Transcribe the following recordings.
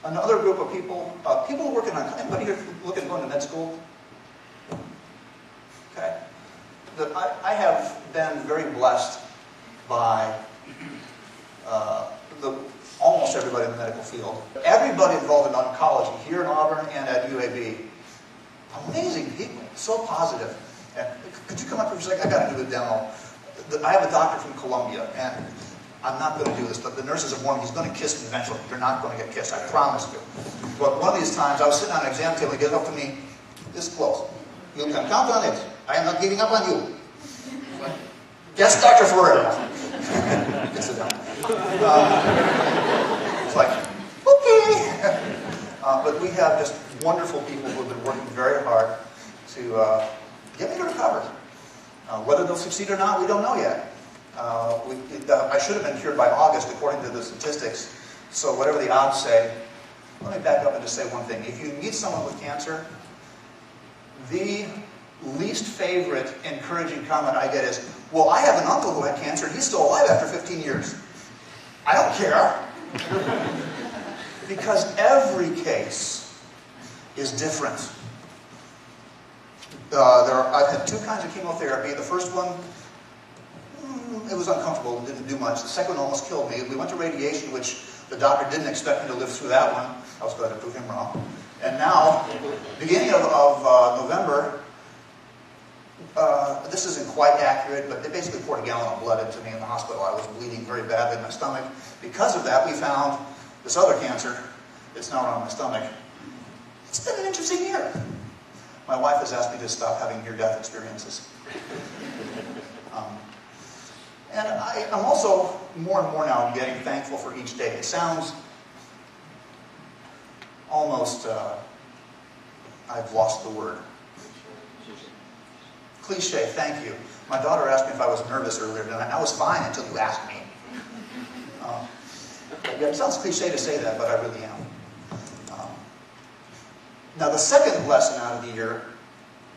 Another group of people, people working on, anybody here looking at going to med school? Okay. I have been very blessed by almost everybody in the medical field. Everybody involved in oncology here in Auburn and at UAB. Amazing people, so positive. And could you come up here for a second? I got to do a demo. I have a doctor from Columbia, and I'm not going to do this, but the nurses have warned me he's going to kiss me eventually. You're not going to get kissed, I promise you. But one of these times, I was sitting on an exam table, he gets up to me this close. You can count on it. I am not giving up on you. Yes, Dr. Ferrer. It's like, okay. But we have just wonderful people who have been working very hard to get me to recover. Whether they'll succeed or not, we don't know yet. I should have been cured by August, according to the statistics. So whatever the odds say, let me back up and just say one thing. If you meet someone with cancer, the least favorite encouraging comment I get is, well, I have an uncle who had cancer, and he's still alive after 15 years. I don't care. Because every case is different. I've had two kinds of chemotherapy. The first one, it was uncomfortable, it didn't do much. The second one almost killed me. We went to radiation, which the doctor didn't expect me to live through that one. I was glad to prove him wrong. And now, beginning of November, this isn't quite accurate, but they basically poured a gallon of blood into me in the hospital. I was bleeding very badly in my stomach. Because of that, we found this other cancer. It's now around my stomach. It's been an interesting year. My wife has asked me to stop having near-death experiences. And I'm also more and more now getting thankful for each day. It sounds almost, I've lost the word. Cliche, thank you. My daughter asked me if I was nervous earlier tonight. I was fine until you asked me. Yeah, it sounds cliche to say that, but I really am. Now, the second lesson out of the year,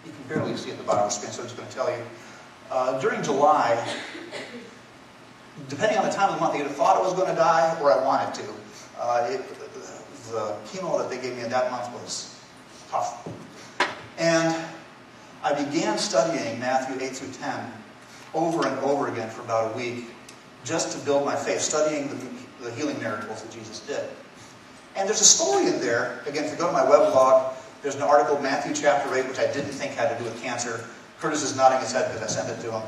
you can barely see at the bottom of the screen, so I'm just going to tell you. During July, depending on the time of the month, I either thought I was going to die or I wanted to. The chemo that they gave me in that month was tough. And I began studying Matthew 8 through 10 over and over again for about a week, just to build my faith, studying the healing miracles that Jesus did. And there's a story in there. Again, if you go to my weblog, there's an article, Matthew chapter 8, which I didn't think had to do with cancer. Curtis is nodding his head because I sent it to him.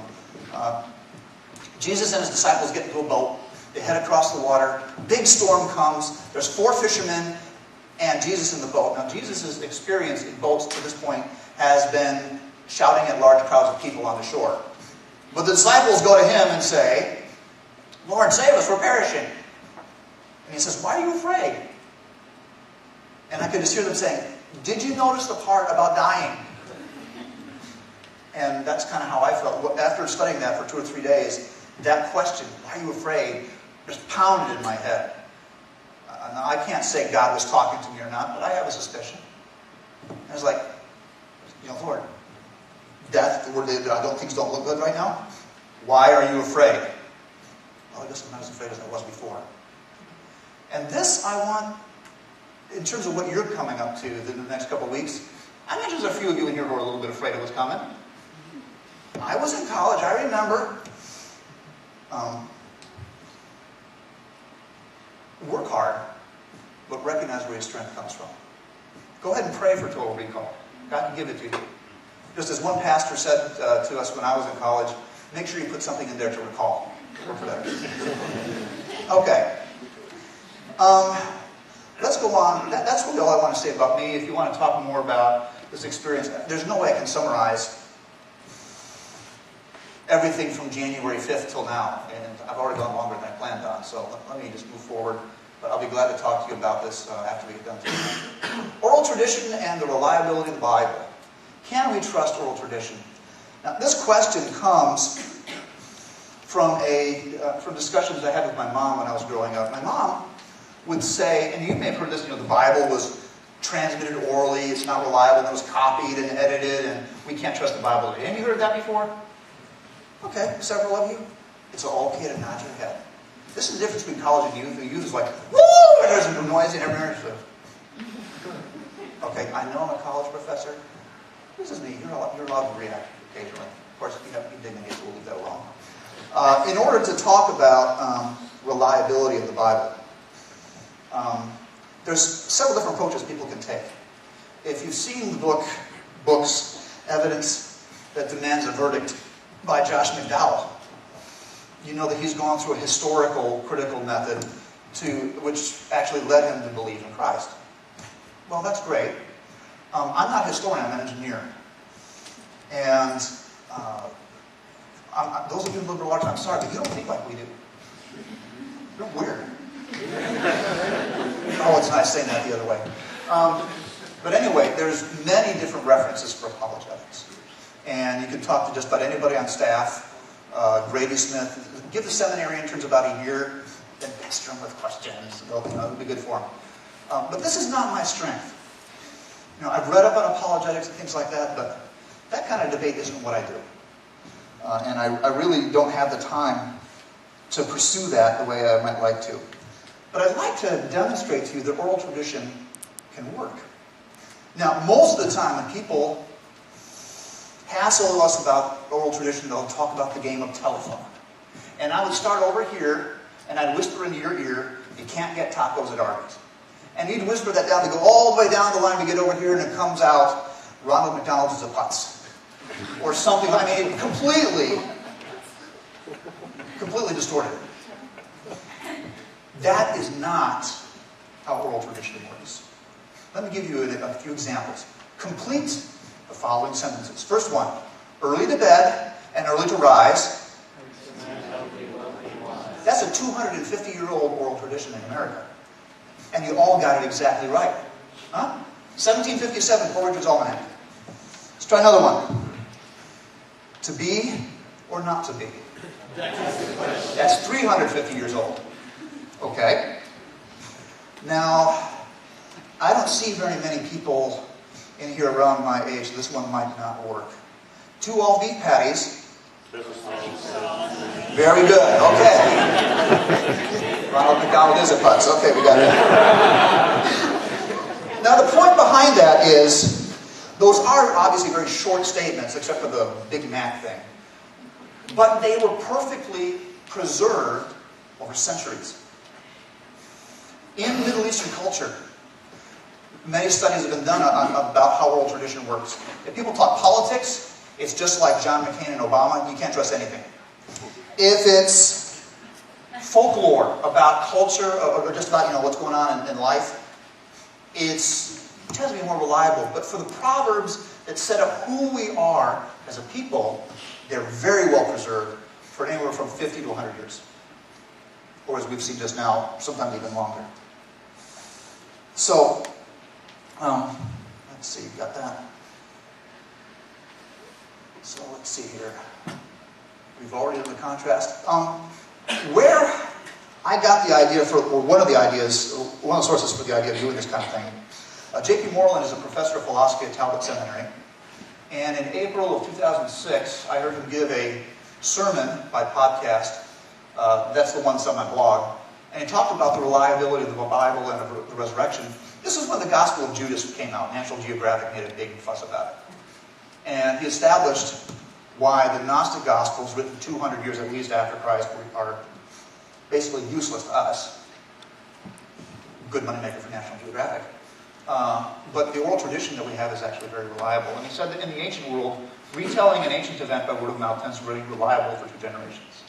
Jesus and his disciples get into a boat. They head across the water. Big storm comes. There's 4 fishermen and Jesus in the boat. Now, Jesus' experience in boats to this point has been shouting at large crowds of people on the shore. But the disciples go to him and say, Lord, save us, we're perishing. And he says, why are you afraid? And I could just hear them saying, did you notice the part about dying? And that's kind of how I felt. After studying that for 2 or 3 days, that question, why are you afraid, just pounded in my head. Now, I can't say God was talking to me or not, but I have a suspicion. I was like, Lord, death, things don't look good right now. Why are you afraid? Well, I guess I'm not as afraid as I was before. And this I want, in terms of what you're coming up to in the next couple of weeks, I imagine there's a few of you in here who are a little bit afraid of what's coming. I was in college, I remember. Work hard, but recognize where your strength comes from. Go ahead and pray for total recall. God can give it to you. Just as one pastor said to us when I was in college, make sure you put something in there to recall. Okay. Let's go on. That's really all I want to say about me. If you want to talk more about this experience, there's no way I can summarize everything from January 5th till now. And I've already gone longer than I planned on, so let me just move forward. But I'll be glad to talk to you about this after we get done today. Oral tradition and the reliability of the Bible. Can we trust oral tradition? Now, this question comes from discussions I had with my mom when I was growing up. My mom would say, and you may have heard this, the Bible was transmitted orally, it's not reliable, and it was copied and edited, and we can't trust the Bible. Have you heard that before? Okay, several of you. It's okay to nod your head. This is the difference between college and youth. The youth is like, woo! And there's a noise in everywhere. Okay, I know I'm a college professor. This is neat. You're allowed to react occasionally. Of course, if you have indignity, so we'll leave that alone. In order to talk about reliability of the Bible, there's several different approaches people can take. If you've seen the books, Evidence That Demands a Verdict by Josh McDowell, you know that he's gone through a historical, critical method which actually led him to believe in Christ. Well, that's great. I'm not a historian, I'm an engineer. And those of you who live in Washington, I'm sorry, but you don't think like we do. You're weird. Oh, it's nice saying that the other way. But anyway, there's many different references for apologetics. And you can talk to just about anybody on staff. Grady Smith, give the seminary interns about a year, then pester them with questions. It'll be good for them. But this is not my strength. I've read up on apologetics and things like that, but that kind of debate isn't what I do. And I really don't have the time to pursue that the way I might like to. But I'd like to demonstrate to you that oral tradition can work. Now, most of the time when people hassle us about oral tradition, they'll talk about the game of telephone. And I would start over here, and I'd whisper into your ear, you can't get tacos at Arby's. And you'd whisper that down to go all the way down the line to get over here, and it comes out, Ronald McDonald's is a putz. Or something, completely distorted. That is not how oral tradition works. Let me give you a few examples. Complete the following sentences. First one, early to bed and early to rise. That's a 250-year-old oral tradition in America. And you all got it exactly right. Huh? 1757, Coleridge's Almanac. Let's try another one. To be or not to be? That's 350 years old. Okay. Now, I don't see very many people in here around my age, so this one might not work. 2 all-beef patties. Very good. Okay. Ronald McDonald is a putz. Okay, we got it. Now, the point behind that is, those are obviously very short statements, except for the Big Mac thing. But they were perfectly preserved over centuries. In Middle Eastern culture, many studies have been done about how oral tradition works. If people talk politics, it's just like John McCain and Obama. You can't trust anything. If it's folklore about culture or just about what's going on in life, it tends to be more reliable. But for the proverbs that set up who we are as a people, they're very well preserved for anywhere from 50 to 100 years. Or as we've seen just now, sometimes even longer. So, let's see, got that. So let's see here. We've already done the contrast. Where I got the idea one of the sources for the idea of doing this kind of thing. J.P. Moreland is a professor of philosophy at Talbot Seminary. And in April of 2006, I heard him give a sermon by podcast. That's the one that's on my blog. And he talked about the reliability of the Bible and of the resurrection. This is when the Gospel of Judas came out. National Geographic made a big fuss about it. And he established why the Gnostic Gospels, written 200 years at least after Christ, are basically useless to us. Good moneymaker for National Geographic. But the oral tradition that we have is actually very reliable. And he said that in the ancient world, retelling an ancient event by word of mouth tends to be reliable for 2 generations.